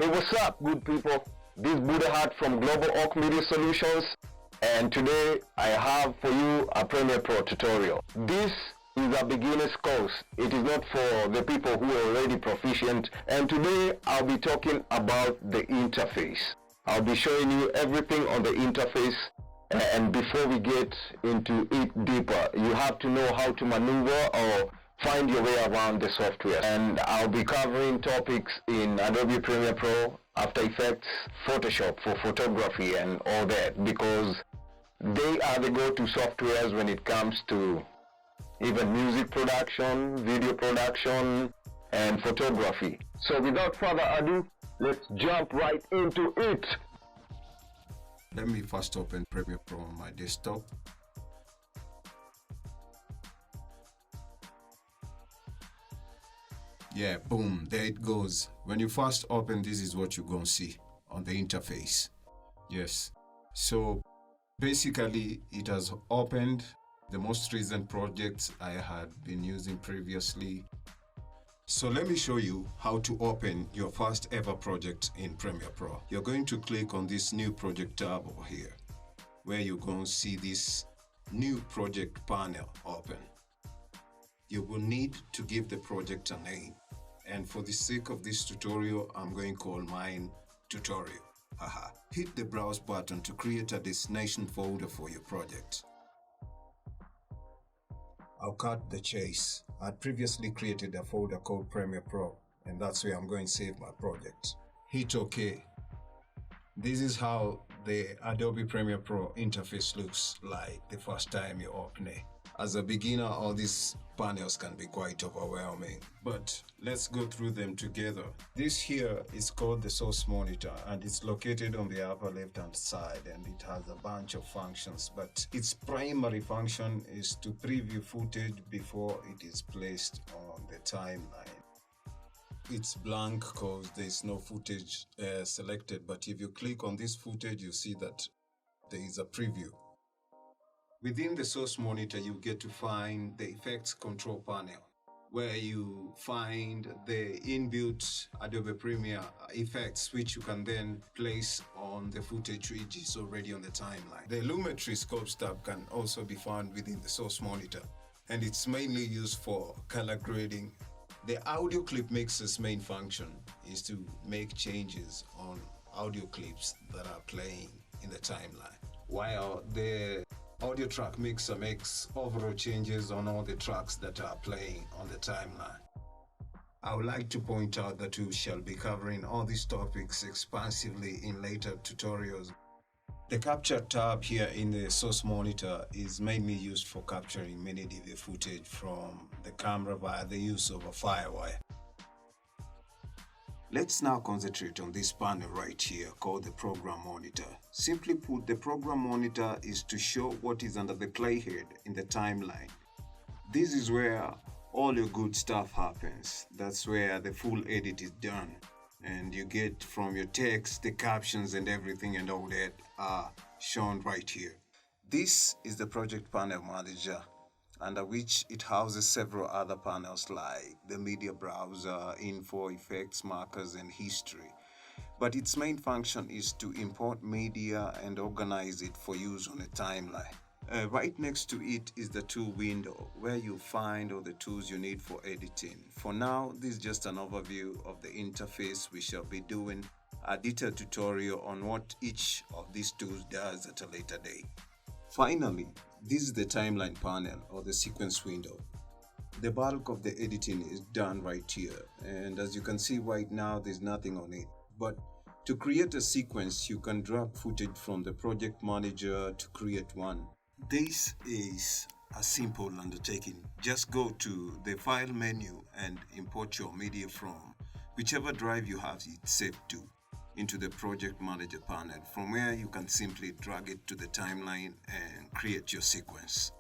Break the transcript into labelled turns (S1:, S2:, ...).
S1: Hey, what's up, good people? This is Buddhahat from Global Oak Media Solutions, and today I have for you a PremierPro tutorial. This is a beginner's course. It is not for the people who are already proficient, and today I'll be talking about the interface. I'll be showing you everything on the interface, and before we get into it deeper, you have to know how to maneuver or find your way around the software. And I'll be covering topics in Adobe Premiere Pro, After Effects, Photoshop for photography and all that, because they are the go-to softwares when it comes to even music production, video production, and photography. So without further ado, let's jump right into it.
S2: Let me first open Premiere Pro on my desktop. Yeah, boom, there it goes. When you first open, this is what you're going to see on the interface. Yes, so basically it has opened the most recent projects I had been using previously. So let me show you how to open your first ever project in Premiere Pro. You're going to click on this new project tab over here, where you're going to see this new project panel open. You will need to give the project a name. And for the sake of this tutorial, I'm going to call mine tutorial. Hit the browse button to create a destination folder for your project. I'll cut the chase. I'd previously created a folder called Premiere Pro, and that's where I'm going to save my project. Hit OK. This is how the Adobe Premiere Pro interface looks like the first time you open it. As a beginner, all these panels can be quite overwhelming, but let's go through them together. This here is called the source monitor, and it's located on the upper left-hand side, and it has a bunch of functions, but its primary function is to preview footage before it is placed on the timeline. It's blank because there's no footage selected, but if you click on this footage, you see that there is a preview. Within the source monitor, you get to find the effects control panel, where you find the inbuilt Adobe Premiere effects, which you can then place on the footage which is already on the timeline. The Lumetri Scopes tab can also be found within the source monitor, and it's mainly used for color grading. The audio clip mixer's main function is to make changes on audio clips that are playing in the timeline, while the audio track mixer makes overall changes on all the tracks that are playing on the timeline. I would like to point out that we shall be covering all these topics expansively in later tutorials. The capture tab here in the source monitor is mainly used for capturing mini DV footage from the camera via the use of a firewire. Let's now concentrate on this panel right here called the program monitor. Simply put, the program monitor is to show what is under the playhead in the timeline. This is where all your good stuff happens. That's where the full edit is done. And you get from your text, the captions and everything and all that are shown right here. This is the project panel manager, under which it houses several other panels like the media browser, info, effects, markers, and history. But its main function is to import media and organize it for use on a timeline. Right next to it is the tool window, where you find all the tools you need for editing. For now, this is just an overview of the interface. We shall be doing a detailed tutorial on what each of these tools does at a later date. Finally, this is the timeline panel or the sequence window. The bulk of the editing is done right here, and as you can see right now, there's nothing on it. But to create a sequence, you can drag footage from the project manager to create one. This is a simple undertaking. Just go to the file menu and import your media from whichever drive you have it saved to into the project manager panel, from where you can simply drag it to the timeline and create your sequence.